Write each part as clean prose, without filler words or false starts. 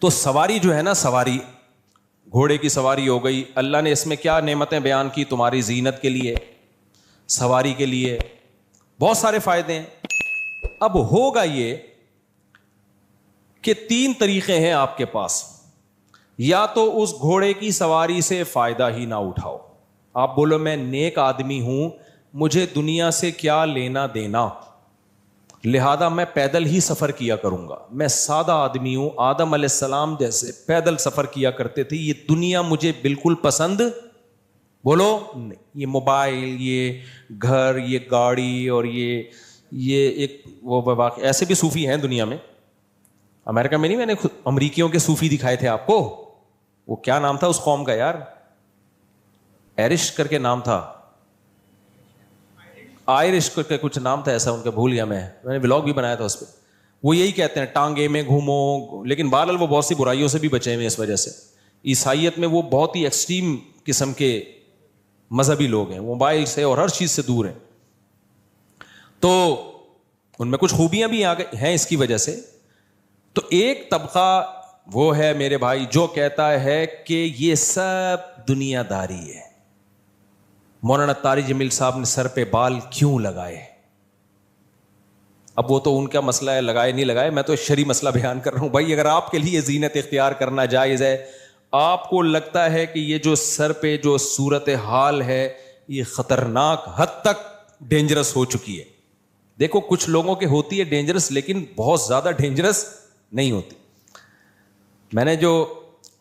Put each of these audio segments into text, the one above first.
تو سواری جو ہے نا، سواری گھوڑے کی سواری ہو گئی، اللہ نے اس میں کیا نعمتیں بیان کی؟ تمہاری زینت کے لیے، سواری کے لیے بہت سارے فائدے ہیں۔ اب ہوگا یہ کہ 3 طریقے ہیں آپ کے پاس، یا تو اس گھوڑے کی سواری سے فائدہ ہی نہ اٹھاؤ، آپ بولو میں نیک آدمی ہوں، مجھے دنیا سے کیا لینا دینا، لہذا میں پیدل ہی سفر کیا کروں گا، میں سادہ آدمی ہوں، آدم علیہ السلام جیسے پیدل سفر کیا کرتے تھے، یہ دنیا مجھے بالکل پسند بولو نہیں، یہ موبائل، یہ گھر، یہ گاڑی، اور یہ ایک وہ ایسے بھی صوفی ہیں دنیا میں، امریکہ میں نہیں، میں نے امریکیوں کے صوفی دکھائے تھے آپ کو، وہ کیا نام تھا اس قوم کا یار، ایرش کر کے نام تھا، آئرش کر کے کچھ نام تھا ایسا ان کا، بھول گیا میں نے ولاگ بھی بنایا تھا اس پہ، وہ یہی کہتے ہیں ٹانگے میں گھومو، لیکن بہرحال وہ بہت سی برائیوں سے بھی بچے ہوئے اس وجہ سے، عیسائیت میں وہ بہت ہی ایکسٹریم قسم کے مذہبی لوگ ہیں، موبائل سے اور ہر چیز سے دور ہیں، تو ان میں کچھ خوبیاں بھی ہیں اس کی وجہ سے۔ تو ایک طبقہ وہ ہے میرے بھائی جو کہتا ہے کہ یہ سب دنیا داری ہے، مولانا طاری جمیل صاحب نے سر پہ بال کیوں لگائے؟ اب وہ تو ان کا مسئلہ ہے، لگائے نہیں لگائے، میں تو شرعی مسئلہ بیان کر رہا ہوں بھائی، اگر آپ کے لیے زینت اختیار کرنا جائز ہے، آپ کو لگتا ہے کہ یہ جو سر پہ جو صورت حال ہے یہ خطرناک حد تک ڈینجرس ہو چکی ہے، دیکھو کچھ لوگوں کے ہوتی ہے ڈینجرس، لیکن بہت زیادہ ڈینجرس نہیں ہوتی۔ میں نے جو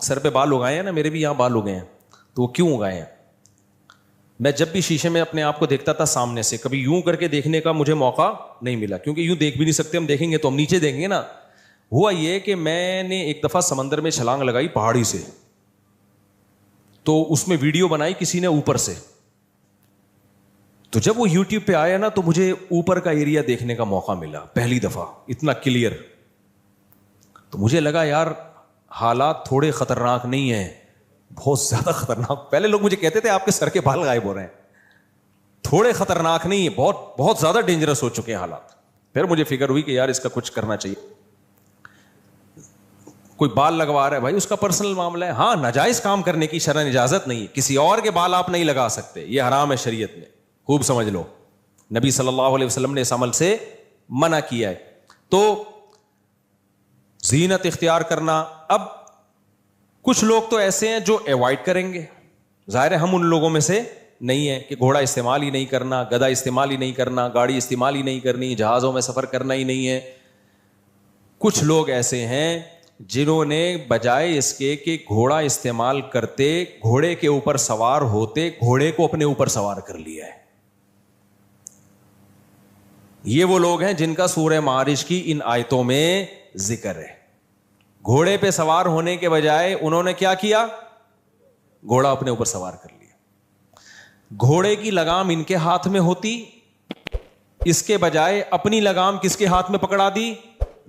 سر پہ بال اگائے ہیں نا، میرے بھی یہاں بال اگائے ہیں، تو وہ کیوں اگائے ہیں؟ میں جب بھی شیشے میں اپنے آپ کو دیکھتا تھا سامنے سے، کبھی یوں کر کے دیکھنے کا مجھے موقع نہیں ملا، کیونکہ یوں دیکھ بھی نہیں سکتے، ہم دیکھیں گے تو ہم نیچے دیکھیں گے نا۔ ہوا یہ کہ میں نے ایک دفعہ سمندر میں چھلانگ لگائی پہاڑی سے، تو اس میں ویڈیو بنائی کسی نے اوپر سے، تو جب وہ یوٹیوب پہ آیا نا تو مجھے اوپر کا ایریا دیکھنے کا موقع ملا پہلی دفعہ اتنا کلیئر، تو مجھے لگا یار حالات تھوڑے خطرناک نہیں ہیں، بہت زیادہ خطرناک۔ پہلے لوگ مجھے کہتے تھے آپ کے سر کے بال غائب ہو رہے ہیں، تھوڑے خطرناک نہیں ہیں، بہت بہت زیادہ ڈینجرس ہو چکے ہیں حالات۔ پھر مجھے فکر ہوئی کہ یار اس کا کچھ کرنا چاہیے۔ کوئی بال لگوا رہا ہے بھائی، اس کا پرسنل معاملہ ہے، ہاں ناجائز کام کرنے کی شرعاً اجازت نہیں ہے، کسی اور کے بال آپ نہیں لگا سکتے، یہ حرام ہے شریعت میں، خوب سمجھ لو، نبی صلی اللہ علیہ وسلم نے اس عمل سے منع کیا ہے۔ تو زینت اختیار کرنا، اب کچھ لوگ تو ایسے ہیں جو ایوائڈ کریں گے، ظاہر ہے ہم ان لوگوں میں سے نہیں ہیں کہ گھوڑا استعمال ہی نہیں کرنا، گدھا استعمال ہی نہیں کرنا، گاڑی استعمال ہی نہیں کرنی، جہازوں میں سفر کرنا ہی نہیں ہے۔ کچھ لوگ ایسے ہیں جنہوں نے بجائے اس کے کہ گھوڑا استعمال کرتے، گھوڑے کے اوپر سوار ہوتے، گھوڑے کو اپنے اوپر سوار کر لیا ہے۔ یہ وہ لوگ ہیں جن کا سورہ معارج کی ان آیتوں میں ذکر ہے، گھوڑے پہ سوار ہونے کے بجائے انہوں نے کیا کیا؟ گھوڑا اپنے اوپر سوار کر لیا۔ گھوڑے کی لگام ان کے ہاتھ میں ہوتی، اس کے بجائے اپنی لگام کس کے ہاتھ میں پکڑا دی؟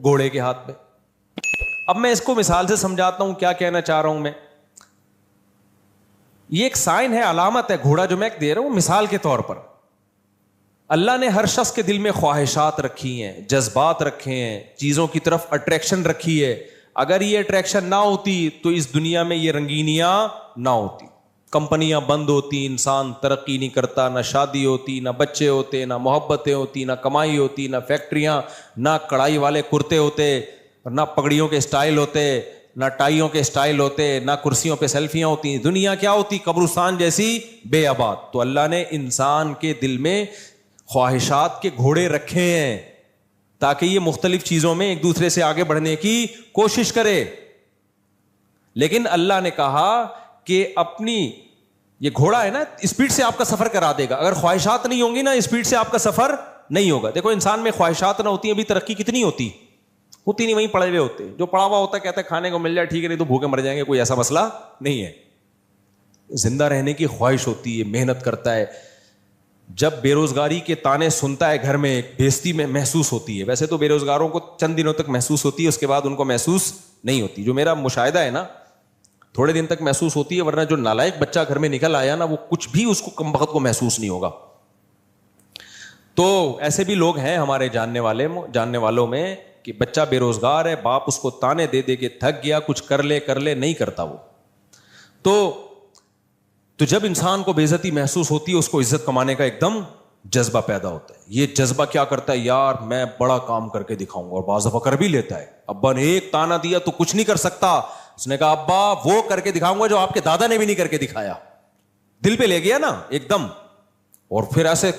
گھوڑے کے ہاتھ میں۔ اب میں اس کو مثال سے سمجھاتا ہوں کیا کہنا چاہ رہا ہوں میں۔ یہ ایک سائن ہے، علامت ہے، گھوڑا جو میں دے رہا ہوں مثال کے طور پر۔ اللہ نے ہر شخص کے دل میں خواہشات رکھی ہیں، جذبات رکھے ہیں، چیزوں کی طرف اٹریکشن رکھی ہے، اگر یہ اٹریکشن نہ ہوتی تو اس دنیا میں یہ رنگینیاں نہ ہوتی، کمپنیاں بند ہوتی، انسان ترقی نہیں کرتا، نہ شادی ہوتی، نہ بچے ہوتے، نہ محبتیں ہوتی، نہ کمائی ہوتی، نہ فیکٹریاں، نہ کڑھائی والے کرتے ہوتے، نہ پگڑیوں کے سٹائل ہوتے، نہ ٹائیوں کے سٹائل ہوتے، نہ کرسیوں پہ سیلفیاں ہوتی، دنیا کیا ہوتی؟ قبرستان جیسی بے آباد۔ تو اللہ نے انسان کے دل میں خواہشات کے گھوڑے رکھے ہیں تاکہ یہ مختلف چیزوں میں ایک دوسرے سے آگے بڑھنے کی کوشش کرے، لیکن اللہ نے کہا کہ اپنی یہ گھوڑا ہے نا، اسپیڈ سے آپ کا سفر کرا دے گا، اگر خواہشات نہیں ہوں گی نا اسپیڈ سے آپ کا سفر نہیں ہوگا۔ دیکھو انسان میں خواہشات نہ ہوتی، ابھی ترقی کتنی ہوتی نہیں، وہیں پڑے ہوئے ہوتے، جو پڑا ہوا ہوتا ہے کہتا ہے کھانے کو مل جائے ٹھیک ہے، نہیں تو بھوکے مر جائیں گے، کوئی ایسا مسئلہ نہیں ہے۔ زندہ رہنے کی خواہش ہوتی ہے، محنت کرتا ہے، جب بے روزگاری کے تانے سنتا ہے گھر میں بےزتی میں محسوس ہوتی ہے، ویسے تو بے روزگاروں کو چند دنوں تک محسوس ہوتی ہے، اس کے بعد ان کو محسوس نہیں ہوتی، جو میرا مشاہدہ ہے نا، تھوڑے دن تک محسوس ہوتی ہے، ورنہ جو نالائق بچہ گھر میں نکل آیا نا وہ کچھ بھی اس کو کم وقت کو محسوس نہیں ہوگا۔ تو ایسے بھی لوگ ہیں ہمارے جاننے والوں میں کہ بچہ بے روزگار ہے, باپ اس کو تانے دے دے کے تھک گیا, کچھ کر لے نہیں کرتا وہ. تو جب انسان کو بے عزتی محسوس ہوتی ہے, اس کو عزت کمانے کا ایک دم جذبہ پیدا ہوتا ہے. یہ جذبہ کیا کرتا ہے, یار میں بڑا کام کر کے دکھاؤں گا, اور بعض دفعہ کر بھی لیتا ہے. ابا نے ایک تانا دیا تو کچھ نہیں کر سکتا, اس نے کہا ابا وہ کر کے دکھاؤں گا جو آپ کے دادا نے بھی نہیں کر کے دکھایا. دل پہ لے گیا نا ایک دم, اور پھر ایسے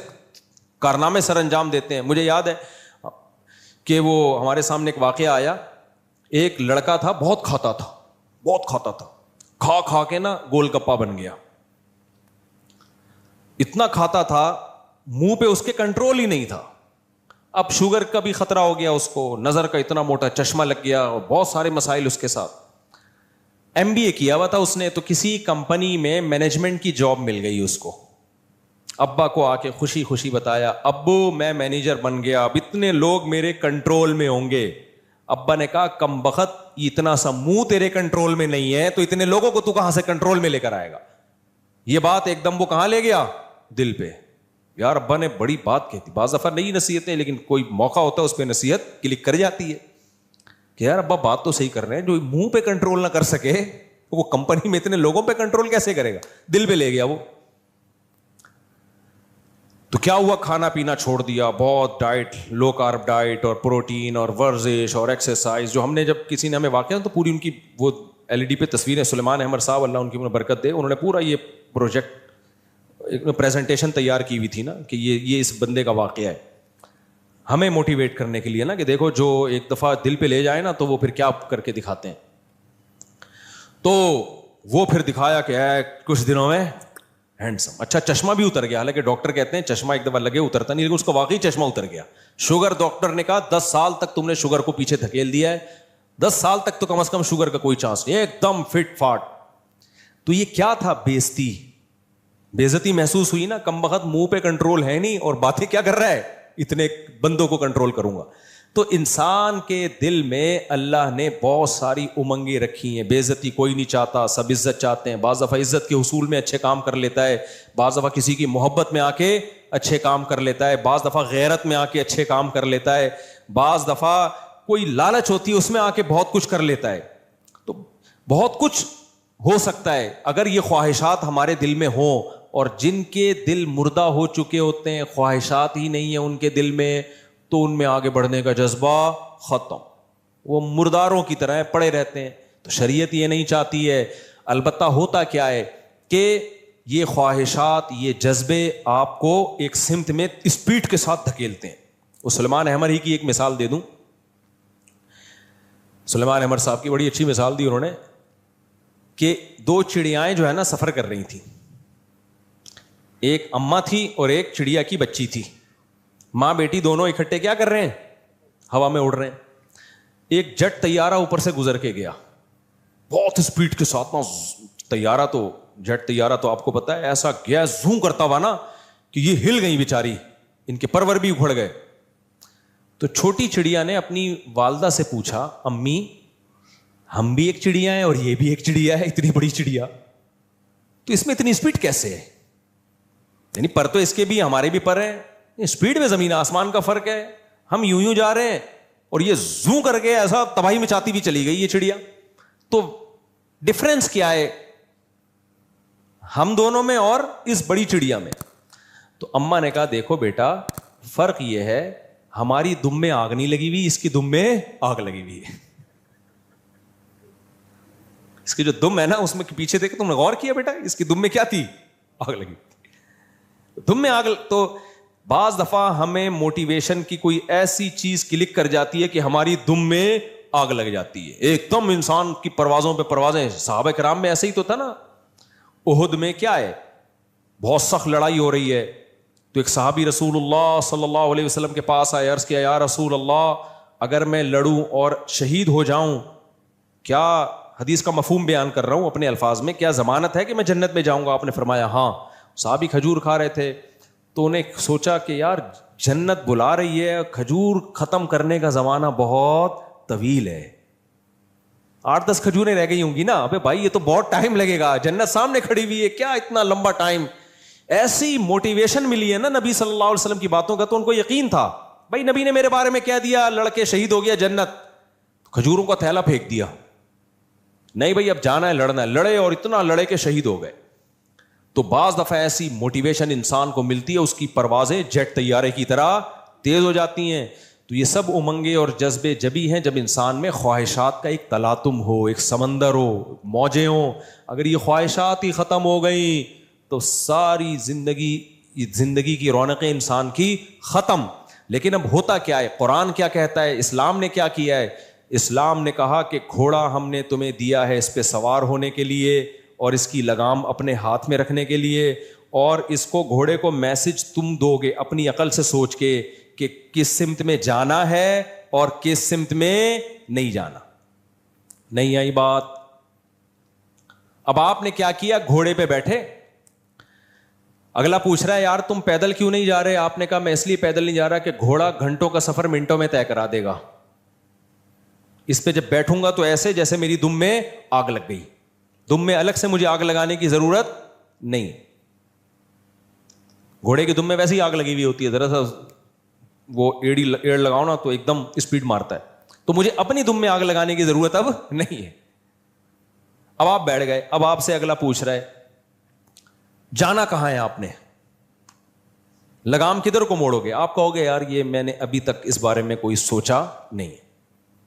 کارنامے سر انجام دیتے ہیں. مجھے یاد ہے کہ وہ ہمارے سامنے ایک واقعہ آیا. ایک لڑکا تھا, بہت کھاتا تھا, کھا کے نا گول گپا بن گیا. اتنا کھاتا تھا, منہ پہ اس کے کنٹرول ہی نہیں تھا. اب شوگر کا بھی خطرہ ہو گیا اس کو, نظر کا اتنا موٹا چشمہ لگ گیا, اور بہت سارے مسائل اس کے ساتھ. MBA کیا ہوا تھا اس نے, تو کسی کمپنی میں مینجمنٹ کی جاب مل گئی اس کو. ابا کو آ کے خوشی بتایا, ابو میں مینیجر بن گیا, اب اتنے لوگ میرے کنٹرول میں ہوں گے. ابا نے کہا کم بخت, اتنا سا منہ تیرے کنٹرول میں نہیں ہے تو اتنے لوگوں کو تو کہاں سے کنٹرول میں لے کر آئے گا. یہ بات ایک دم وہ کہاں لے گیا, دل پہ. یار ابا نے بڑی بات کہتی. بعض دفعہ نئی نصیحتیں, لیکن کوئی موقع ہوتا ہے اس پہ نصیحت کلک کر جاتی ہے کہ یار ابا بات تو صحیح کر رہے ہیں, جو منہ پہ کنٹرول نہ کر سکے وہ کمپنی میں اتنے لوگوں پہ کنٹرول کیسے کرے گا. دل پہ لے گیا وہ. تو کیا ہوا, کھانا پینا چھوڑ دیا, بہت ڈائٹ, لو کارب ڈائٹ, اور پروٹین اور ورزش اور ایکسرسائز. جو ہم نے جب کسی نے ہمیں واقعہ تو پوری ان کی وہ LED پہ تصویریں, سلیمان احمد صاحب اللہ ان کی برکت دے, انہوں نے پورا یہ پروجیکٹ پریزنٹیشن تیار کی ہوئی تھی نا کہ یہ اس بندے کا واقعہ ہے, ہمیں موٹیویٹ کرنے کے لیے نا کہ دیکھو جو ایک دفعہ دل پہ لے جائے نا تو وہ پھر کیا کر کے دکھاتے ہیں. تو وہ پھر دکھایا کہ ہے کچھ دنوں میں ہینڈسم. اچھا چشمہ بھی اتر گیا, حالانکہ ڈاکٹر کہتے ہیں چشمہ ایک دفعہ لگے اترتا نہیں, لیکن اس کو واقعی چشمہ اتر گیا. شوگر, ڈاکٹر نے کہا 10 سال تک تم نے شوگر کو پیچھے دھکیل دیا ہے, 10 سال تک تو کم از کم شوگر کا کوئی چانس نہیں, ایک دم فٹ فاٹ. تو یہ کیا تھا, بے عزتی محسوس ہوئی نا, کم بخت منہ پہ کنٹرول ہے نہیں اور باتیں کیا کر رہا ہے, اتنے بندوں کو کنٹرول کروں گا. تو انسان کے دل میں اللہ نے بہت ساری امنگیں رکھی ہیں. بے عزتی کوئی نہیں چاہتا, سب عزت چاہتے ہیں. بعض دفعہ عزت کے حصول میں اچھے کام کر لیتا ہے, بعض دفعہ کسی کی محبت میں آ کے اچھے کام کر لیتا ہے, بعض دفعہ غیرت میں آ کے اچھے کام کر لیتا ہے, بعض دفعہ کوئی لالچ ہوتی ہے اس میں آ کے بہت کچھ کر لیتا ہے. تو بہت کچھ ہو سکتا ہے اگر یہ خواہشات ہمارے دل میں ہوں, اور جن کے دل مردہ ہو چکے ہوتے ہیں, خواہشات ہی نہیں ہیں ان کے دل میں, تو ان میں آگے بڑھنے کا جذبہ ختم, وہ مرداروں کی طرح پڑے رہتے ہیں. تو شریعت یہ نہیں چاہتی ہے. البتہ ہوتا کیا ہے کہ یہ خواہشات, یہ جذبے آپ کو ایک سمت میں اسپیڈ کے ساتھ دھکیلتے ہیں. وہ سلیمان احمد ہی کی ایک مثال دے دوں. سلیمان احمد صاحب کی بڑی اچھی مثال دی انہوں نے کہ 2 چڑیائیں جو ہے نا سفر کر رہی تھیں. ایک اماں تھی اور ایک چڑیا کی بچی تھی. ماں بیٹی دونوں اکٹھے کیا کر رہے ہیں, ہوا میں اڑ رہے ہیں. ایک جٹ طیارہ اوپر سے گزر کے گیا بہت اسپیڈ کے ساتھ نا. طیارہ تو جٹ طیارہ تو آپ کو پتا ہے ایسا گیا زوم کرتا ہوا نا کہ یہ ہل گئی بیچاری, ان کے پرور بھی اکھڑ گئے. تو چھوٹی چڑیا نے اپنی والدہ سے پوچھا, امی ہم بھی ایک چڑیا ہیں اور یہ بھی ایک چڑیا ہے, اتنی بڑی چڑیا, تو اس میں اتنی اسپیڈ کیسے ہے؟ یعنی پر تو اس کے بھی ہمارے بھی پر ہیں, اسپیڈ میں زمین آسمان کا فرق ہے. ہم یوں جا رہے ہیں اور یہ زوں کر کے ایسا تباہی مچاتی بھی چلی گئی یہ چڑیا. تو ڈفرنس کیا ہے ہم دونوں میں اور اس بڑی چڑیا میں؟ تو اماں نے کہا دیکھو بیٹا, فرق یہ ہے ہماری دم میں آگ نہیں لگی ہوئی, اس کی دم میں آگ لگی ہوئی ہے. اس کی جو دم ہے نا اس میں پیچھے دیکھ, تم نے غور کیا بیٹا اس کی دم میں کیا تھی, آگ لگی. دم میں آگ. تو بعض دفعہ ہمیں موٹیویشن کی کوئی ایسی چیز کلک کر جاتی ہے کہ ہماری دم میں آگ لگ جاتی ہے, ایک دم انسان کی پروازوں پہ پروازیں. صحابہ کرام میں ایسے ہی تو تھا نا. احد میں کیا ہے, بہت سخت لڑائی ہو رہی ہے, تو ایک صحابی رسول اللہ صلی اللہ علیہ وسلم کے پاس آئے, عرض کیا یا رسول اللہ اگر میں لڑوں اور شہید ہو جاؤں, کیا, حدیث کا مفہوم بیان کر رہا ہوں اپنے الفاظ میں, کیا ضمانت ہے کہ میں جنت میں جاؤں گا؟ آپ نے فرمایا ہاں. صحابی کھجور کھا رہے تھے تو انہیں سوچا کہ یار جنت بلا رہی ہے, کھجور ختم کرنے کا زمانہ بہت طویل ہے, 8-10 کھجوریں رہ گئی ہوں گی نا. ابے بھائی یہ تو بہت ٹائم لگے گا, جنت سامنے کھڑی ہوئی ہے, کیا اتنا لمبا ٹائم. ایسی موٹیویشن ملی ہے نا نبی صلی اللہ علیہ وسلم کی باتوں کا, تو ان کو یقین تھا بھائی نبی نے میرے بارے میں کہہ دیا لڑکے شہید ہو گیا جنت, کھجوروں کا تھیلا پھینک دیا. نہیں بھائی اب جانا ہے, لڑنا ہے, لڑے اور اتنا لڑے کہ شہید ہو گئے. تو بعض دفعہ ایسی موٹیویشن انسان کو ملتی ہے, اس کی پروازیں جیٹ طیارے کی طرح تیز ہو جاتی ہیں. تو یہ سب امنگیں اور جذبے جبھی ہیں جب انسان میں خواہشات کا ایک تلاطم ہو, ایک سمندر ہو, موجیں ہوں. اگر یہ خواہشات ہی ختم ہو گئیں تو ساری زندگی کی رونقیں انسان کی ختم. لیکن اب ہوتا کیا ہے, قرآن کیا کہتا ہے, اسلام نے کیا کیا ہے؟ اسلام نے کہا کہ گھوڑا ہم نے تمہیں دیا ہے اس پہ سوار ہونے کے لیے اور اس کی لگام اپنے ہاتھ میں رکھنے کے لیے, اور اس کو گھوڑے کو میسج تم دو گے اپنی عقل سے سوچ کے کہ کس سمت میں جانا ہے اور کس سمت میں نہیں جانا. نہیں آئی بات؟ اب آپ نے کیا کیا, گھوڑے پہ بیٹھے, اگلا پوچھ رہا ہے یار تم پیدل کیوں نہیں جا رہے؟ آپ نے کہا میں اس لیے پیدل نہیں جا رہا کہ گھوڑا گھنٹوں کا سفر منٹوں میں طے کرا دے گا. اس پہ جب بیٹھوں گا تو ایسے جیسے میری دم میں آگ لگ گئی. دم میں الگ سے مجھے آگ لگانے کی ضرورت نہیں. گھوڑے کی دم میں ویسے ہی آگ لگی ہوئی ہوتی ہے, ذرا سا وہ ایڑ لگاؤ نا تو ایک دم اسپیڈ مارتا ہے. تو مجھے اپنی دم میں آگ لگانے کی ضرورت اب نہیں ہے. اب آپ بیٹھ گئے, اب آپ سے اگلا پوچھ رہا ہے جانا کہاں ہے, آپ نے لگام کدھر کو موڑو گے؟ آپ کہو گے یار یہ میں نے ابھی تک اس بارے میں کوئی سوچا نہیں ہے,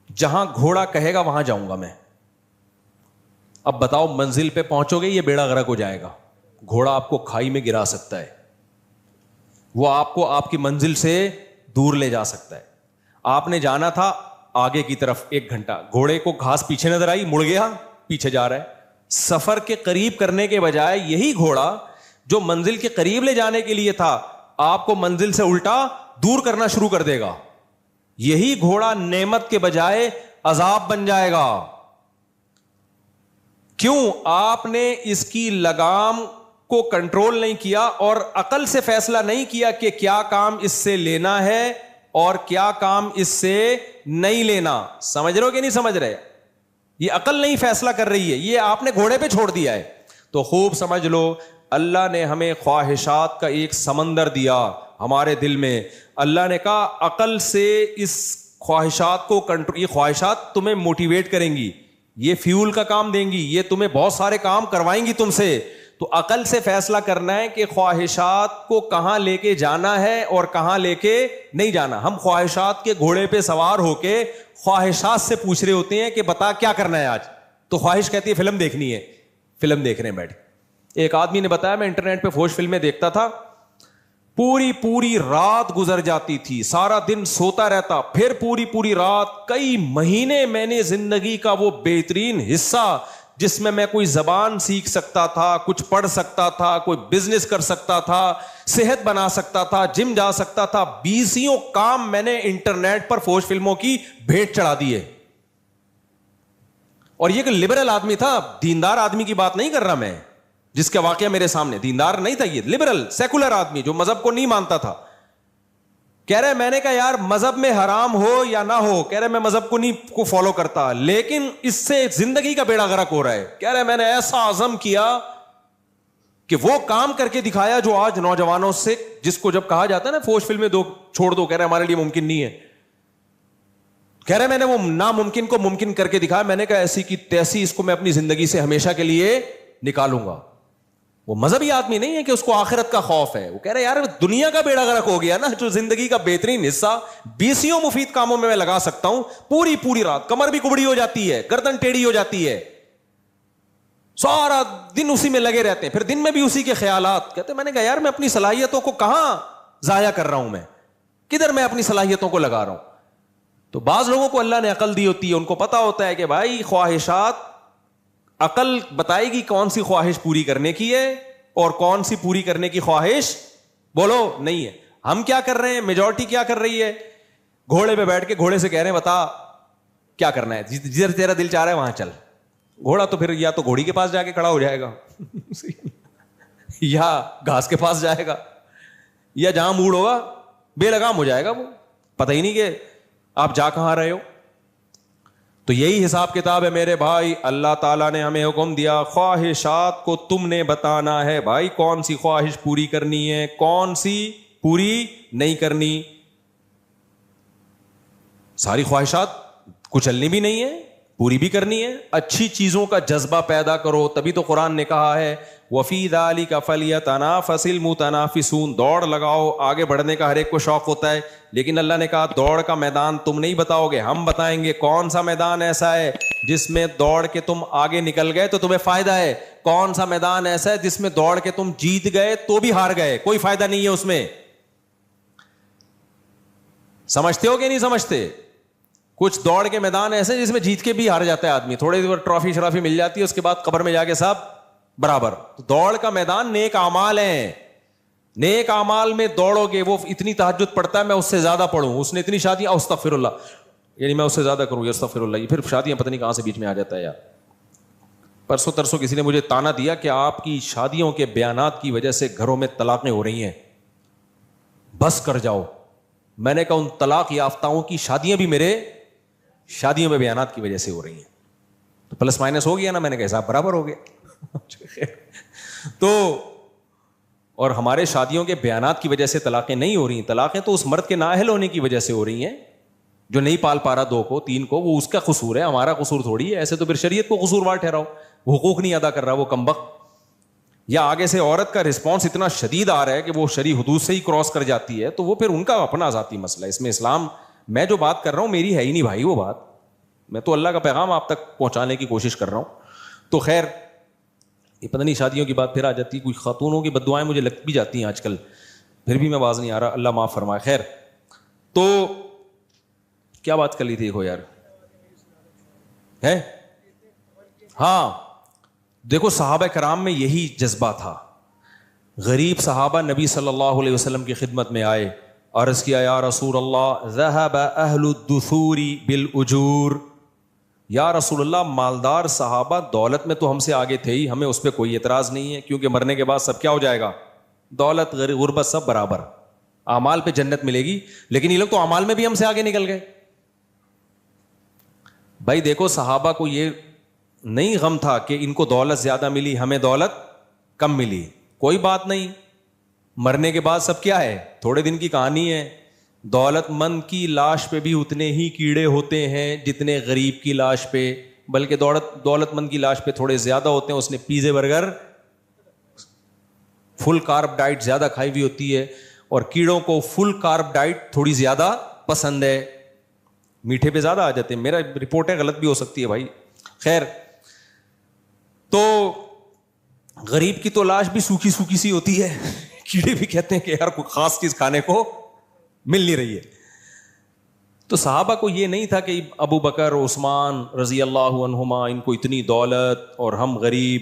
جہاں گھوڑا کہے گا وہاں جاؤں گا میں. اب بتاؤ منزل پہ پہنچو گے یہ بیڑا غرق ہو جائے گا. گھوڑا آپ کو کھائی میں گرا سکتا ہے, وہ آپ کو آپ کی منزل سے دور لے جا سکتا ہے. آپ نے جانا تھا آگے کی طرف 1 گھنٹہ, گھوڑے کو گھاس پیچھے نظر آئی, مڑ گیا, پیچھے جا رہا ہے. سفر کے قریب کرنے کے بجائے یہی گھوڑا جو منزل کے قریب لے جانے کے لیے تھا آپ کو منزل سے الٹا دور کرنا شروع کر دے گا. یہی گھوڑا نعمت کے بجائے عذاب بن جائے گا. کیوں؟ آپ نے اس کی لگام کو کنٹرول نہیں کیا اور عقل سے فیصلہ نہیں کیا کہ کیا کام اس سے لینا ہے اور کیا کام اس سے نہیں لینا. سمجھ رہے ہو کہ نہیں سمجھ رہے؟ یہ عقل نہیں فیصلہ کر رہی ہے, یہ آپ نے گھوڑے پہ چھوڑ دیا ہے. تو خوب سمجھ لو, اللہ نے ہمیں خواہشات کا ایک سمندر دیا ہمارے دل میں. اللہ نے کہا عقل سے اس خواہشات کو کنٹرول, یہ خواہشات تمہیں موٹیویٹ کریں گی, یہ فیول کا کام دیں گی, یہ تمہیں بہت سارے کام کروائیں گی تم سے. تو عقل سے فیصلہ کرنا ہے کہ خواہشات کو کہاں لے کے جانا ہے اور کہاں لے کے نہیں جانا. ہم خواہشات کے گھوڑے پہ سوار ہو کے خواہشات سے پوچھ رہے ہوتے ہیں کہ بتا کیا کرنا ہے آج. تو خواہش کہتی ہے فلم دیکھنی ہے, فلم دیکھ رہے ہیں بیٹھ. ایک آدمی نے بتایا میں انٹرنیٹ پہ فوش فلمیں دیکھتا تھا, پوری رات گزر جاتی تھی, سارا دن سوتا رہتا, پھر پوری رات, کئی مہینے میں نے زندگی کا وہ بہترین حصہ جس میں کوئی زبان سیکھ سکتا تھا, کچھ پڑھ سکتا تھا, کوئی بزنس کر سکتا تھا, صحت بنا سکتا تھا, جم جا سکتا تھا, 20 کام میں نے انٹرنیٹ پر فوش فلموں کی بھیٹ چڑھا دیے. اور یہ کہ لبرل آدمی تھا, دیندار آدمی کی بات نہیں کر رہا میں, جس کا واقعہ میرے سامنے دیندار نہیں تھا, یہ لبرل سیکولر آدمی جو مذہب کو نہیں مانتا تھا. کہہ رہے میں نے کہا یار مذہب میں حرام ہو یا نہ ہو, کہہ رہے میں مذہب کو نہیں کو فالو کرتا, لیکن اس سے زندگی کا بیڑا غرق ہو رہا ہے. کہہ رہے میں نے ایسا عزم کیا کہ وہ کام کر کے دکھایا جو آج نوجوانوں سے, جس کو جب کہا جاتا ہے نا فوش فلمیں دو چھوڑ دو, کہہ رہے ہمارے لیے ممکن نہیں ہے. کہہ رہے میں نے وہ ناممکن کو ممکن کر کے دکھایا. میں نے کہا ایسی کی تیسی اس کو میں اپنی زندگی سے ہمیشہ کے لیے نکالوں گا. وہ مذہبی آدمی نہیں ہے کہ اس کو آخرت کا خوف ہے, وہ کہہ رہے یار دنیا کا بیڑا غرق ہو گیا نا, جو زندگی کا بہترین حصہ 20 مفید کاموں میں لگا سکتا ہوں, پوری رات کمر بھی کبڑی ہو جاتی ہے, گردن ٹیڑھی ہو جاتی ہے, سارا دن اسی میں لگے رہتے ہیں, پھر دن میں بھی اسی کے خیالات. کہتے میں نے کہا یار میں اپنی صلاحیتوں کو کہاں ضائع کر رہا ہوں, میں کدھر میں اپنی صلاحیتوں کو لگا رہا ہوں. تو بعض لوگوں کو اللہ نے عقل دی ہوتی ہے, ان کو پتا ہوتا ہے کہ بھائی خواہشات, عقل بتائے گی کون سی خواہش پوری کرنے کی ہے اور کون سی پوری کرنے کی خواہش بولو نہیں ہے. ہم کیا کر رہے ہیں, میجورٹی کیا کر رہی ہے, گھوڑے پہ بیٹھ کے گھوڑے سے کہہ رہے ہیں بتا کیا کرنا ہے, جدھر تیرا دل چاہ رہا ہے وہاں چل. گھوڑا تو پھر یا تو گھوڑی کے پاس جا کے کھڑا ہو جائے گا یا گھاس کے پاس جائے گا, یا جہاں موڈ ہوگا بے لگام ہو جائے گا, وہ پتہ ہی نہیں کہ آپ جا کہاں رہے ہو. تو یہی حساب کتاب ہے میرے بھائی. اللہ تعالیٰ نے ہمیں حکم دیا خواہشات کو تم نے بتانا ہے بھائی, کون سی خواہش پوری کرنی ہے, کون سی پوری نہیں کرنی. ساری خواہشات کچلنی بھی نہیں ہے, پوری بھی کرنی ہے. اچھی چیزوں کا جذبہ پیدا کرو, تبھی تو قرآن نے کہا ہے وفی ذالک فلیتنافس المتنافسون, دوڑ لگاؤ, آگے بڑھنے کا ہر ایک کو شوق ہوتا ہے. لیکن اللہ نے کہا دوڑ کا میدان تم نہیں بتاؤ گے, ہم بتائیں گے. کون سا میدان ایسا ہے جس میں دوڑ کے تم آگے نکل گئے تو تمہیں فائدہ ہے؟ کون سا میدان ایسا ہے جس میں دوڑ کے تم جیت گئے تو بھی ہار گئے, کوئی فائدہ نہیں ہے اس میں. سمجھتے ہو کہ نہیں سمجھتے؟ کچھ دوڑ کے میدان ایسے جس میں جیت کے بھی ہار جاتا ہے آدمی, تھوڑی دیر ٹرافی شرافی مل جاتی ہے, اس کے بعد قبر میں جا کے سب برابر. تو دوڑ کا میدان نیک اعمال ہیں, نیک اعمال میں دوڑو گے. وہ اتنی تہجد پڑھتا ہے میں اس سے زیادہ پڑھوں, اس نے اتنی شادیاں, استغفر اللہ, یعنی میں اس سے زیادہ کروں, استغفر اللہ. یہ پھر شادیاں پتہ نہیں کہاں سے بیچ میں آ جاتا ہے یار. پرسوں ترسوں کسی نے مجھے تانا دیا کہ آپ کی شادیوں کے بیانات کی وجہ سے گھروں میں طلاقیں ہو رہی ہیں, بس کر جاؤ. میں نے کہا ان طلاق یافتاؤں کی شادیاں بھی میرے شادیوں میں بیانات کی وجہ سے ہو رہی ہیں, تو پلس مائنس ہو گیا نا. میں نے کہا حساب برابر ہو گیا. تو اور ہمارے شادیوں کے بیانات کی وجہ سے طلاقیں نہیں ہو رہی ہیں. طلاقیں تو اس مرد کے نااہل ہونے کی وجہ سے ہو رہی ہیں جو نہیں پال پا رہا 2 کو 3 کو, وہ اس کا قصور ہے, ہمارا قصور تھوڑی ہے. ایسے تو پھر شریعت کو قصوروار ٹھہراؤ, وہ حقوق نہیں ادا کر رہا وہ کمبخت, یا آگے سے عورت کا رسپانس اتنا شدید آ رہا ہے کہ وہ شرعی حدود سے ہی کراس کر جاتی ہے, تو وہ پھر ان کا اپنا ذاتی مسئلہ ہے. اس میں اسلام, میں جو بات کر رہا ہوں میری ہے ہی نہیں بھائی وہ بات, میں تو اللہ کا پیغام آپ تک پہنچانے کی کوشش کر رہا ہوں. تو خیر, یہ پتہ نہیں شادیوں کی بات پھر آ جاتی ہے, کچھ خاتونوں کی بددعائیں مجھے لگ بھی جاتی ہیں آج کل, پھر بھی میں باز نہیں آ رہا, اللہ معاف فرمائے. خیر, تو کیا بات کر لی تھی یار ہے؟ ہاں دیکھو صحابہ کرام میں یہی جذبہ تھا. غریب صحابہ نبی صلی اللہ علیہ وسلم کی خدمت میں آئے, عرض کیا یا رسول اللہ ذهب اہل الدثور بالاجور, یا رسول اللہ مالدار صحابہ دولت میں تو ہم سے آگے تھے ہی, ہمیں اس پہ کوئی اعتراض نہیں ہے, کیونکہ مرنے کے بعد سب کیا ہو جائے گا, دولت غربت سب برابر, اعمال پہ جنت ملے گی. لیکن یہ لوگ تو اعمال میں بھی ہم سے آگے نکل گئے. بھائی دیکھو صحابہ کو یہ نہیں غم تھا کہ ان کو دولت زیادہ ملی ہمیں دولت کم ملی, کوئی بات نہیں. مرنے کے بعد سب کیا ہے, تھوڑے دن کی کہانی ہے. دولت مند کی لاش پہ بھی اتنے ہی کیڑے ہوتے ہیں جتنے غریب کی لاش پہ, بلکہ دولت مند کی لاش پہ تھوڑے زیادہ ہوتے ہیں. اس نے پیزے برگر فل کارب ڈائٹ زیادہ کھائی ہوئی ہوتی ہے, اور کیڑوں کو فل کارب ڈائٹ تھوڑی زیادہ پسند ہے, میٹھے پہ زیادہ آ جاتے ہیں. میرا رپورٹ ہے, غلط بھی ہو سکتی ہے بھائی. خیر, تو غریب کی تو لاش بھی سوکھی سوکھی سی ہوتی ہے, کیڑے بھی کہتے ہیں کہ یار کوئی خاص چیز کھانے کو مل نہیں رہی ہے. تو صحابہ کو یہ نہیں تھا کہ ابو بکر عثمان رضی اللہ عنہما ان کو اتنی دولت اور ہم غریب,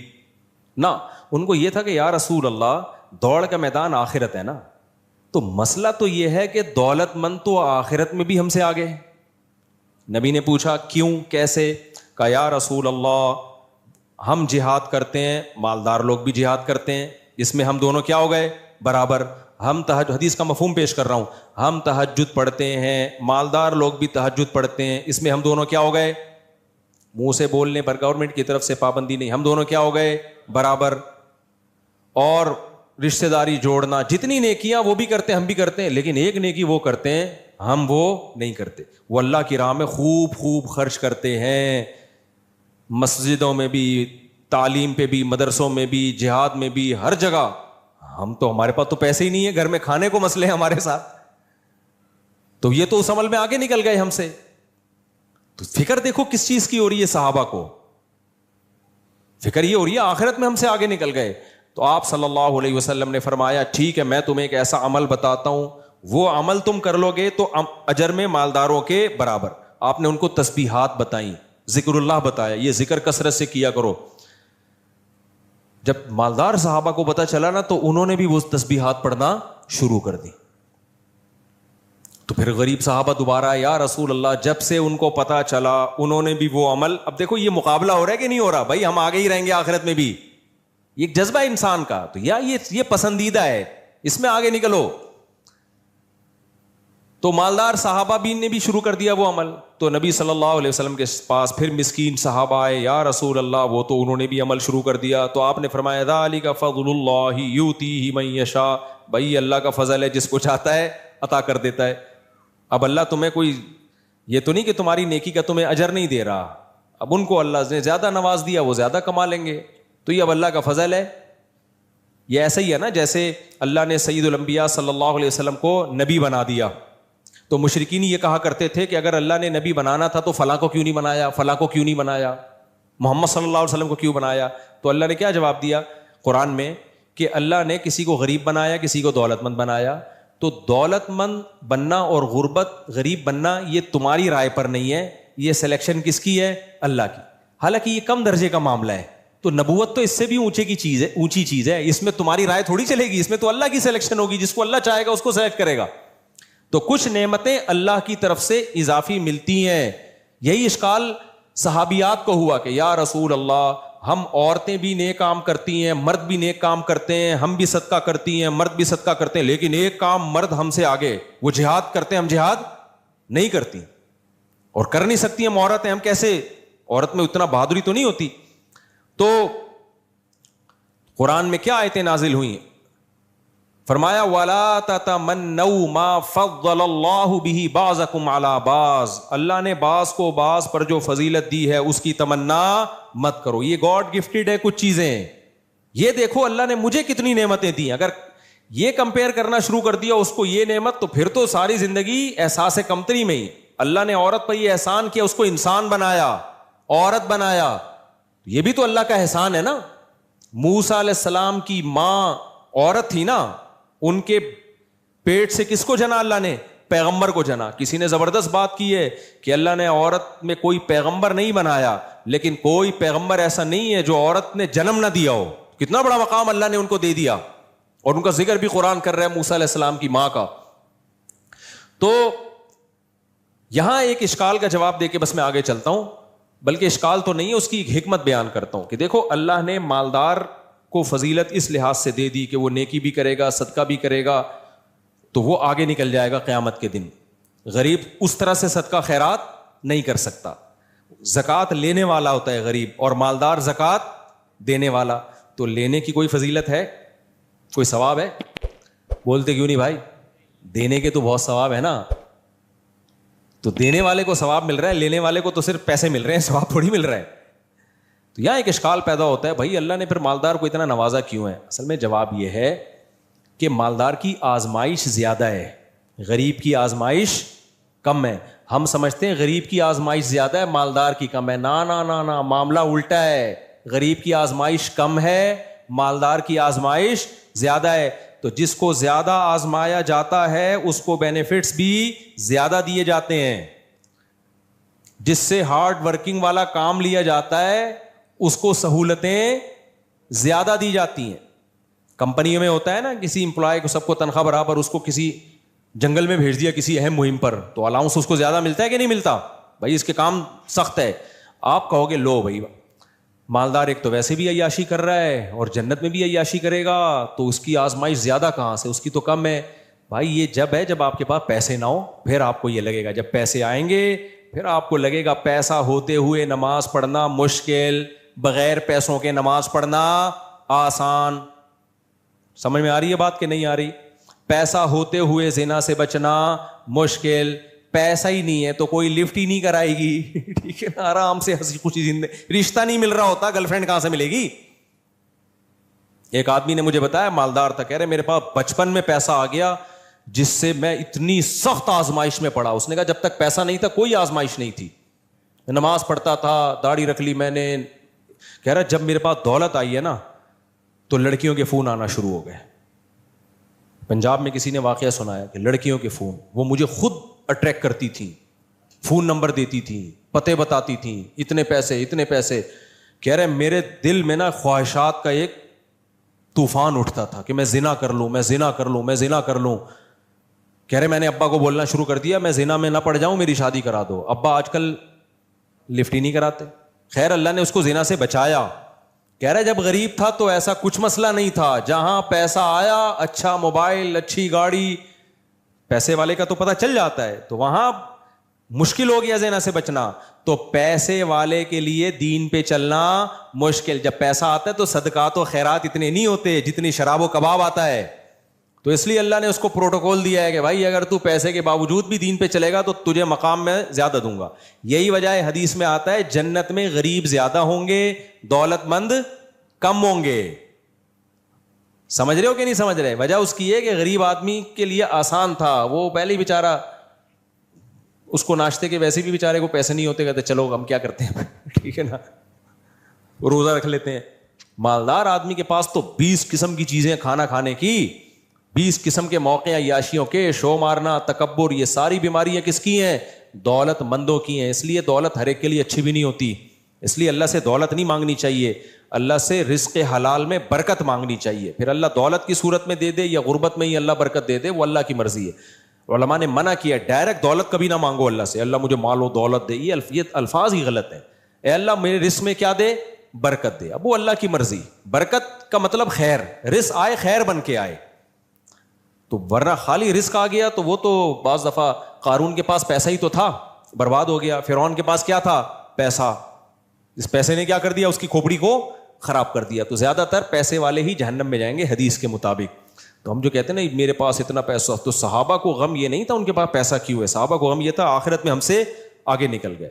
نہ, ان کو یہ تھا کہ یا رسول اللہ دوڑ کا میدان آخرت ہے نا, تو مسئلہ تو یہ ہے کہ دولت مند تو آخرت میں بھی ہم سے آگے. نبی نے پوچھا کیوں کیسے؟ کہا یا رسول اللہ ہم جہاد کرتے ہیں, مالدار لوگ بھی جہاد کرتے ہیں, اس میں ہم دونوں کیا ہو گئے برابر. ہم حدیث کا مفہوم پیش کر رہا ہوں, ہم تہجد پڑھتے ہیں, مالدار لوگ بھی تہجد پڑھتے ہیں, اس میں ہم دونوں کیا ہو گئے, منہ سے بولنے پر گورنمنٹ کی طرف سے پابندی نہیں, ہم دونوں کیا ہو گئے برابر. اور رشتہ داری جوڑنا, جتنی نیکیاں وہ بھی کرتے ہیں ہم بھی کرتے ہیں, لیکن ایک نیکی وہ کرتے ہیں ہم وہ نہیں کرتے. وہ اللہ کی راہ میں خوب خوب خرچ کرتے ہیں, مسجدوں میں بھی, تعلیم پہ بھی, مدرسوں میں بھی, جہاد میں بھی, ہر جگہ. ہم تو, ہمارے پاس تو پیسے ہی نہیں ہے, گھر میں کھانے کو مسئلے ہیں ہمارے ساتھ, تو یہ تو اس عمل میں آگے نکل گئے ہم سے. تو فکر دیکھو کس چیز کی ہو رہی ہے صحابہ کو, فکر یہ ہو رہی ہے آخرت میں ہم سے آگے نکل گئے. تو آپ صلی اللہ علیہ وسلم نے فرمایا ٹھیک ہے میں تمہیں ایک ایسا عمل بتاتا ہوں, وہ عمل تم کر لو گے تو اجر میں مالداروں کے برابر. آپ نے ان کو تسبیحات بتائیں, ذکر اللہ بتایا, یہ ذکر کثرت سے کیا کرو. جب مالدار صحابہ کو پتا چلا نا تو انہوں نے بھی وہ تسبیحات پڑھنا شروع کر دی. تو پھر غریب صحابہ دوبارہ یا رسول اللہ, جب سے ان کو پتا چلا انہوں نے بھی وہ عمل. اب دیکھو یہ مقابلہ ہو رہا ہے کہ نہیں ہو رہا, بھائی ہم آگے ہی رہیں گے آخرت میں بھی, یہ ایک جذبہ انسان کا, تو یا یہ پسندیدہ ہے, اس میں آگے نکلو. تو مالدار صحابہ بھی نے بھی شروع کر دیا وہ عمل. تو نبی صلی اللہ علیہ وسلم کے پاس پھر مسکین صحابہ آئے, یا رسول اللہ وہ تو انہوں نے بھی عمل شروع کر دیا. تو آپ نے فرمایا ذالک فضل اللہ یؤتیہ من یشاء, بھائی اللہ کا فضل ہے, جس کو چاہتا ہے عطا کر دیتا ہے. اب اللہ تمہیں کوئی یہ تو نہیں کہ تمہاری نیکی کا تمہیں اجر نہیں دے رہا. اب ان کو اللہ نے زیادہ نواز دیا, وہ زیادہ کما لیں گے, تو یہ اب اللہ کا فضل ہے. یہ ایسا ہی ہے نا جیسے اللہ نے سید الانبیاء صلی اللہ علیہ وسلم کو نبی بنا دیا, تو مشرکین یہ کہا کرتے تھے کہ اگر اللہ نے نبی بنانا تھا تو فلاں کو کیوں نہیں بنایا, فلاں کو کیوں نہیں بنایا, محمد صلی اللہ علیہ وسلم کو کیوں بنایا. تو اللہ نے کیا جواب دیا قرآن میں کہ اللہ نے کسی کو غریب بنایا, کسی کو دولت مند بنایا. تو دولت مند بننا اور غربت غریب بننا یہ تمہاری رائے پر نہیں ہے, یہ سلیکشن کس کی ہے؟ اللہ کی. حالانکہ یہ کم درجے کا معاملہ ہے, تو نبوت تو اس سے بھی اونچی چیز ہے, اس میں تمہاری رائے تھوڑی چلے گی, اس میں تو اللہ کی سلیکشن ہوگی, جس کو اللہ چاہے گا اس کو سلیکٹ کرے گا. تو کچھ نعمتیں اللہ کی طرف سے اضافی ملتی ہیں. یہی اشکال صحابیات کو ہوا کہ یا رسول اللہ, ہم عورتیں بھی نیک کام کرتی ہیں, مرد بھی نیک کام کرتے ہیں, ہم بھی صدقہ کرتی ہیں, مرد بھی صدقہ کرتے ہیں, لیکن ایک کام مرد ہم سے آگے, وہ جہاد کرتے ہیں, ہم جہاد نہیں کرتی, اور کر نہیں سکتی ہم عورتیں, ہم کیسے, عورت میں اتنا بہادری تو نہیں ہوتی. تو قرآن میں کیا آیتیں نازل ہوئی؟ فرمایا وَلَا تَتَمَنَّوْا مَا فَضَّلَ اللَّهُ بِهِ بَعْضَكُمْ عَلَى بَعْضٍ, اللہ نے بعض کو بعض پر جو فضیلت دی ہے اس کی تمنا مت کرو. یہ گاڈ گفٹڈ ہے کچھ چیزیں, یہ دیکھو اللہ نے مجھے کتنی نعمتیں دی. اگر یہ کمپیئر کرنا شروع کر دیا اس کو یہ نعمت, تو پھر تو ساری زندگی احساس کمتری میں ہی. اللہ نے عورت پر یہ احسان کیا, اس کو انسان بنایا, عورت بنایا, یہ بھی تو اللہ کا احسان ہے نا. موسیٰ علیہ السلام کی ماں عورت تھی نا, ان کے پیٹ سے کس کو جنا اللہ نے؟ پیغمبر کو جنا. کسی نے زبردست بات کی ہے کہ اللہ نے عورت میں کوئی پیغمبر نہیں بنایا, لیکن کوئی پیغمبر ایسا نہیں ہے جو عورت نے جنم نہ دیا ہو. کتنا بڑا مقام اللہ نے ان کو دے دیا, اور ان کا ذکر بھی قرآن کر رہا ہے موسیٰ علیہ السلام کی ماں کا. تو یہاں ایک اشکال کا جواب دے کے بس میں آگے چلتا ہوں, بلکہ اشکال تو نہیں ہے, اس کی ایک حکمت بیان کرتا ہوں کہ دیکھو اللہ نے مالدار کو فضیلت اس لحاظ سے دے دی کہ وہ نیکی بھی کرے گا, صدقہ بھی کرے گا, تو وہ آگے نکل جائے گا قیامت کے دن. غریب اس طرح سے صدقہ خیرات نہیں کر سکتا. زکوٰۃ لینے والا ہوتا ہے غریب, اور مالدار زکوٰۃ دینے والا. تو لینے کی کوئی فضیلت ہے, کوئی ثواب ہے؟ بولتے کیوں نہیں بھائی؟ دینے کے تو بہت ثواب ہے نا. تو دینے والے کو ثواب مل رہا ہے, لینے والے کو تو صرف پیسے مل رہے ہیں, ثواب تھوڑی مل رہا ہے. تو یہاں ایک اشکال پیدا ہوتا ہے, بھائی اللہ نے پھر مالدار کو اتنا نوازا کیوں ہے؟ اصل میں جواب یہ ہے کہ مالدار کی آزمائش زیادہ ہے, غریب کی آزمائش کم ہے. ہم سمجھتے ہیں غریب کی آزمائش زیادہ ہے, مالدار کی کم ہے. نا نا نا نا, معاملہ الٹا ہے. غریب کی آزمائش کم ہے, مالدار کی آزمائش زیادہ ہے. تو جس کو زیادہ آزمایا جاتا ہے اس کو بینیفٹس بھی زیادہ دیے جاتے ہیں. جس سے ہارڈ ورکنگ والا کام لیا جاتا ہے اس کو سہولتیں زیادہ دی جاتی ہیں. کمپنیوں میں ہوتا ہے نا, کسی امپلائی کو سب کو تنخواہ برابر, اس کو کسی جنگل میں بھیج دیا کسی اہم مہم پر, تو الاؤنس اس کو زیادہ ملتا ہے کہ نہیں ملتا؟ بھائی اس کے کام سخت ہے. آپ کہو گے لو بھائی, مالدار ایک تو ویسے بھی عیاشی کر رہا ہے اور جنت میں بھی عیاشی کرے گا, تو اس کی آزمائش زیادہ کہاں سے, اس کی تو کم ہے. بھائی یہ جب ہے جب آپ کے پاس پیسے نہ ہو, پھر آپ کو یہ لگے گا. جب پیسے آئیں گے پھر آپ کو لگے گا پیسہ ہوتے ہوئے نماز پڑھنا مشکل, بغیر پیسوں کے نماز پڑھنا آسان. سمجھ میں آ رہی ہے بات کہ نہیں آ رہی؟ پیسہ ہوتے ہوئے زنا سے بچنا مشکل, پیسہ ہی نہیں ہے تو کوئی لفٹ ہی نہیں کرائے گی, ٹھیک ہے نا, آرام سے ہنسی خوشی زندگی. رشتہ نہیں مل رہا ہوتا, گرل فرینڈ کہاں سے ملے گی؟ ایک آدمی نے مجھے بتایا, مالدار تھا, کہہ رہے میرے پاس بچپن میں پیسہ آ گیا جس سے میں اتنی سخت آزمائش میں پڑا. اس نے کہا جب تک پیسہ نہیں تھا کوئی آزمائش نہیں تھی, نماز پڑھتا تھا, داڑھی رکھ لی میں نے. کہہ رہا جب میرے پاس دولت آئی ہے نا تو لڑکیوں کے فون آنا شروع ہو گئے. پنجاب میں کسی نے واقعہ سنایا کہ لڑکیوں کے فون, وہ مجھے خود اٹریکٹ کرتی تھیں, فون نمبر دیتی تھیں, پتے بتاتی تھیں, اتنے پیسے اتنے پیسے. کہہ رہے میرے دل میں نا خواہشات کا ایک طوفان اٹھتا تھا کہ میں زنا کر لوں, میں زنا کر لوں, میں زنا کر لوں. کہہ رہے میں نے ابا کو بولنا شروع کر دیا میں زنا میں نہ پڑ جاؤں, میری شادی کرا دو. ابا آج کل لفٹ ہی نہیں کراتے. خیر اللہ نے اس کو زنا سے بچایا. کہہ رہے جب غریب تھا تو ایسا کچھ مسئلہ نہیں تھا, جہاں پیسہ آیا, اچھا موبائل, اچھی گاڑی, پیسے والے کا تو پتہ چل جاتا ہے, تو وہاں مشکل ہو گیا زنا سے بچنا. تو پیسے والے کے لیے دین پہ چلنا مشکل. جب پیسہ آتا ہے تو صدقات و خیرات اتنے نہیں ہوتے جتنی شراب و کباب آتا ہے. تو اس لیے اللہ نے اس کو پروٹوکول دیا ہے کہ بھائی اگر تو پیسے کے باوجود بھی دین پہ چلے گا تو تجھے مقام میں زیادہ دوں گا. یہی وجہ ہے حدیث میں آتا ہے جنت میں غریب زیادہ ہوں گے, دولت مند کم ہوں گے. سمجھ رہے ہو کہ نہیں سمجھ رہے؟ وجہ اس کی ہے کہ غریب آدمی کے لیے آسان تھا, وہ پہلے ہی بیچارہ, اس کو ناشتے کے ویسے بھی بیچارے کو پیسے نہیں ہوتے, کہتے چلو ہم کیا کرتے ہیں ٹھیک ہے نا, روزہ رکھ لیتے ہیں. مالدار آدمی کے پاس تو 20 قسم کی چیزیں کھانا کھانے کی, 20 قسم کے موقع عیاشیوں کے, شو مارنا, تکبر, یہ ساری بیماریاں کس کی ہیں؟ دولت مندوں کی ہیں. اس لیے دولت ہر ایک کے لیے اچھی بھی نہیں ہوتی. اس لیے اللہ سے دولت نہیں مانگنی چاہیے, اللہ سے رزق حلال میں برکت مانگنی چاہیے. پھر اللہ دولت کی صورت میں دے دے یا غربت میں ہی اللہ برکت دے دے, وہ اللہ کی مرضی ہے. علماء نے منع کیا ڈائریکٹ دولت کبھی نہ مانگو اللہ سے, اللہ مجھے مال و دولت دے, یہ الفاظ ہی غلط ہیں. اے اللہ میرے رزق میں کیا دے؟ برکت دے. اب وہ اللہ کی مرضی. برکت کا مطلب خیر, رزق آئے خیر بن کے آئے. تو ورنہ خالی رزق آ گیا تو وہ تو بعض دفعہ قارون کے پاس پیسہ ہی تو تھا, برباد ہو گیا. فرعون کے پاس کیا تھا؟ پیسہ. اس پیسے نے کیا کر دیا؟ اس کی کھوپڑی کو خراب کر دیا. تو زیادہ تر پیسے والے ہی جہنم میں جائیں گے حدیث کے مطابق. تو ہم جو کہتے ہیں نا میرے پاس اتنا پیسہ, تو صحابہ کو غم یہ نہیں تھا ان کے پاس پیسہ کیوں ہے, صحابہ کو غم یہ تھا آخرت میں ہم سے آگے نکل گئے.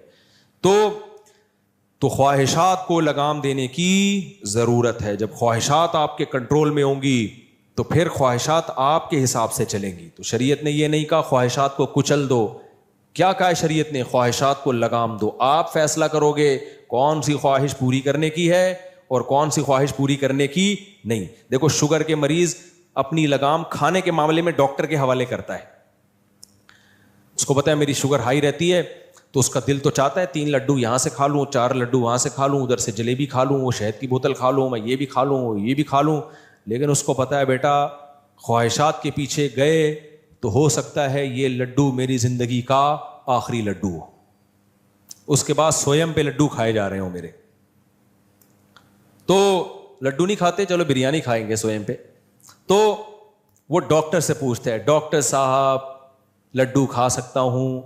تو خواہشات کو لگام دینے کی ضرورت ہے. جب خواہشات آپ کے کنٹرول میں ہوں گی تو پھر خواہشات آپ کے حساب سے چلیں گی. تو شریعت نے یہ نہیں کہا خواہشات کو کچل دو. کیا کہا ہے شریعت نے؟ خواہشات کو لگام دو. آپ فیصلہ کرو گے کون سی خواہش پوری کرنے کی ہے اور کون سی خواہش پوری کرنے کی نہیں. دیکھو شوگر کے مریض اپنی لگام کھانے کے معاملے میں ڈاکٹر کے حوالے کرتا ہے. اس کو پتا ہے میری شوگر ہائی رہتی ہے, تو اس کا دل تو چاہتا ہے 3 لڈو یہاں سے کھا لوں, 4 لڈو وہاں سے کھا لوں, ادھر سے جلیبی کھا لوں, وہ شہد کی بوتل کھا لوں, میں یہ بھی کھا لوں, وہ یہ بھی کھا لوں. لیکن اس کو پتا ہے بیٹا خواہشات کے پیچھے گئے تو ہو سکتا ہے یہ لڈو میری زندگی کا آخری لڈو ہو, اس کے بعد سویم پہ لڈو کھائے جا رہے ہوں میرے. تو لڈو نہیں کھاتے, چلو بریانی کھائیں گے سویم پہ. تو وہ ڈاکٹر سے پوچھتے ہیں, ڈاکٹر صاحب لڈو کھا سکتا ہوں؟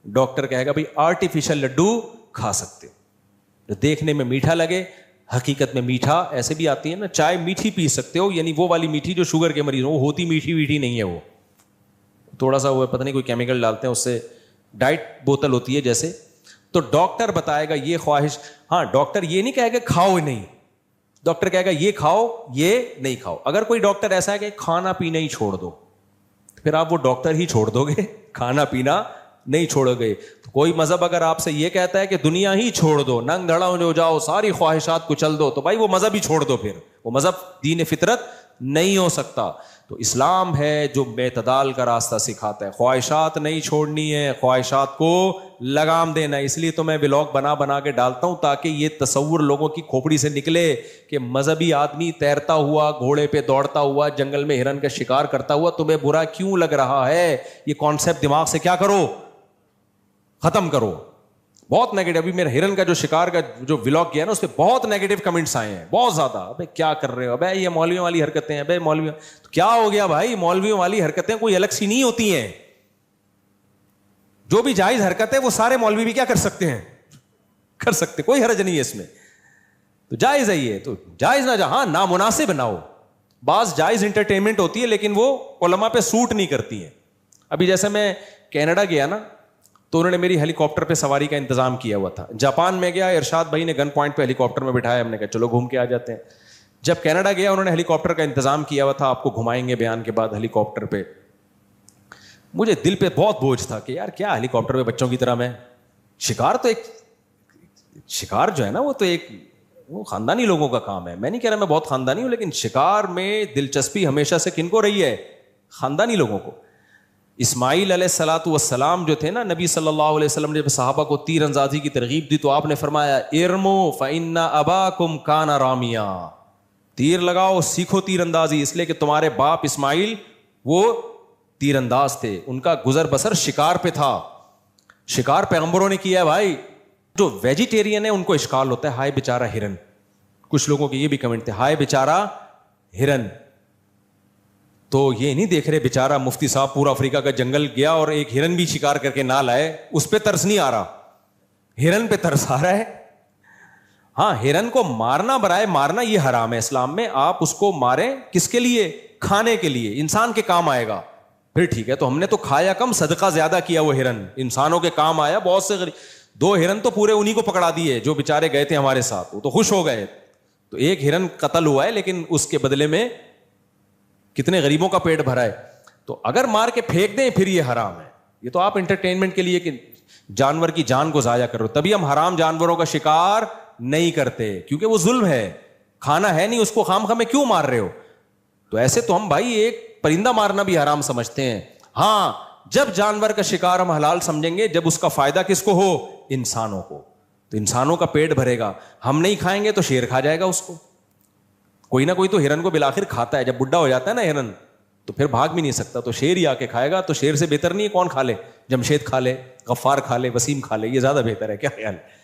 ڈاکٹر کہے گا بھائی آرٹیفیشل لڈو کھا سکتے ہو, جو دیکھنے میں میٹھا لگے حقیقت میں میٹھا. ایسے بھی آتی ہے نا چائے میٹھی پی سکتے ہو, یعنی وہ والی میٹھی جو شوگر کے مریض ہو, وہ ہوتی میٹھی ویٹھی نہیں ہے, وہ تھوڑا سا وہ پتہ نہیں کوئی کیمیکل ڈالتے ہیں, اس سے ڈائٹ بوتل ہوتی ہے جیسے. تو ڈاکٹر بتائے گا یہ خواہش. ہاں ڈاکٹر یہ نہیں کہے گا کھاؤ نہیں, ڈاکٹر کہے گا یہ کھاؤ یہ نہیں کھاؤ. اگر کوئی ڈاکٹر ایسا ہے کہ کھانا پینا ہی چھوڑ دو, پھر آپ وہ ڈاکٹر ہی چھوڑ دو گے, کھانا پینا نہیں چھوڑو گے. تو کوئی مذہب اگر آپ سے یہ کہتا ہے کہ دنیا ہی چھوڑ دو, ننگ دھڑا ہو جاؤ, ساری خواہشات کو چل دو, تو بھائی وہ مذہب ہی چھوڑ دو. پھر وہ مذہب دین فطرت نہیں ہو سکتا. تو اسلام ہے جو اعتدال کا راستہ سکھاتا ہے. خواہشات نہیں چھوڑنی ہے, خواہشات کو لگام دینا. اس لیے تو میں ولاگ بنا بنا کے ڈالتا ہوں تاکہ یہ تصور لوگوں کی کھوپڑی سے نکلے کہ مذہبی آدمی تیرتا ہوا, گھوڑے پہ دوڑتا ہوا, جنگل میں ہرن کا شکار کرتا ہوا تمہیں برا کیوں لگ رہا ہے. یہ کانسیپٹ دماغ سے کیا کرو, ختم کرو. بہت نیگیٹو, ابھی میرا ہرن کا جو شکار کا جو ولاگ کیا نا اس پہ بہت نیگیٹو کمنٹس آئے ہیں, بہت زیادہ. ابے کیا کر رہے ہو, ابے یہ مولویوں والی حرکتیں ہیں, ابے مولویوں. تو کیا ہو گیا بھائی, مولویوں والی حرکتیں کوئی الگ سی نہیں ہوتی ہیں. جو بھی جائز حرکت ہے وہ سارے مولوی بھی کیا کر سکتے ہیں, کر سکتے, کوئی حرج نہیں ہے اس میں. تو جائز ہے یہ, تو جائز نہ جہاں نامناسب نہ ہو. بعض جائز انٹرٹینمنٹ ہوتی ہے لیکن وہ علماء پہ سوٹ نہیں کرتی ہیں. ابھی جیسے میں کینیڈا گیا نا, تو انہوں نے میری ہیلی کاپٹر پہ سواری کا انتظام کیا ہوا تھا. جاپان میں گیا, ارشاد بھائی نے گن پوائنٹ پہ ہیلی کاپٹر میں بٹھایا, ہم نے کہا چلو گھوم کے آ جاتے ہیں. جب کینیڈا گیا انہوں نے ہیلی کاپٹر کا انتظام کیا ہوا تھا, آپ کو گھمائیں گے بیان کے بعد ہیلی کاپٹر پہ. مجھے دل پہ بہت بوجھ تھا کہ یار کیا ہیلی کاپٹر پہ بچوں کی طرح میں, شکار تو ایک شکار جو ہے نا وہ تو ایک وہ خاندانی لوگوں کا کام ہے. میں نہیں کہہ رہا میں بہت خاندانی ہوں, لیکن شکار میں دلچسپی ہمیشہ سے کن کو رہی ہے, خاندانی لوگوں کو. اسماعیل علیہ الصلوۃ والسلام جو تھے نا, نبی صلی اللہ علیہ وسلم نے جب صحابہ کو تیر اندازی کی ترغیب دی تو آپ نے فرمایا ارموا فإن أباكم كان راميا, تیر لگاؤ, سیکھو تیر اندازی, اس لیے کہ تمہارے باپ اسماعیل وہ تیر انداز تھے, ان کا گزر بسر شکار پہ تھا. شکار پیغمبروں نے کیا ہے بھائی. جو ویجیٹیرین ہے ان کو اشکال ہوتا ہے, ہائے بیچارہ ہرن. کچھ لوگوں کے یہ بھی کمنٹ تھے, ہائے بیچارہ ہرن. تو یہ نہیں دیکھ رہے بیچارہ مفتی صاحب پورا افریقہ کا جنگل گیا اور ایک ہرن بھی شکار کر کے نہ لائے, اس پہ ترس نہیں آ رہا, ہرن پہ ترس آ رہا ہے. ہاں ہرن کو مارنا برائے مارنا یہ حرام ہے اسلام میں. آپ اس کو ماریں کس کے لیے, کھانے کے لیے انسان کے کام آئے گا, پھر ٹھیک ہے. تو ہم نے تو کھایا کم, صدقہ زیادہ کیا. وہ ہرن انسانوں کے کام آیا. بہت سے 2 ہرن تو پورے انہی کو پکڑا دیے جو بیچارے گئے تھے ہمارے ساتھ, وہ تو خوش ہو گئے. تو 1 ہرن قتل ہوا ہے, لیکن اس کے بدلے میں کتنے غریبوں کا پیٹ بھرا ہے. تو اگر مار کے پھینک دیں پھر یہ حرام ہے. یہ تو آپ انٹرٹینمنٹ کے لیے کہ جانور کی جان کو ضائع کر رہے ہو, تبھی ہم حرام جانوروں کا شکار نہیں کرتے, کیونکہ وہ ظلم ہے, کھانا ہے نہیں اس کو, خام میں کیوں مار رہے ہو. تو ایسے تو ہم بھائی ایک پرندہ مارنا بھی حرام سمجھتے ہیں. ہاں, جب جانور کا شکار ہم حلال سمجھیں گے جب اس کا فائدہ کس کو ہو, انسانوں کو. تو انسانوں کا پیٹ بھرے گا. ہم نہیں کھائیں گے تو شیر کھا جائے گا اس کو. کوئی نہ کوئی تو ہرن کو بالآخر کھاتا ہے. جب بڈھا ہو جاتا ہے نا ہرن تو پھر بھاگ بھی نہیں سکتا, تو شیر ہی آ کے کھائے گا. تو شیر سے بہتر نہیں ہے کون کھا لے, جمشید کھا لے, غفار کھا لے, وسیم کھا لے, یہ زیادہ بہتر ہے. کیا خیال ہے؟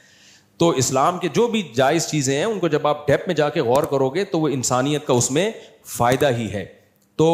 تو اسلام کے جو بھی جائز چیزیں ہیں ان کو جب آپ ڈیپ میں جا کے غور کرو گے تو وہ انسانیت کا اس میں فائدہ ہی ہے. تو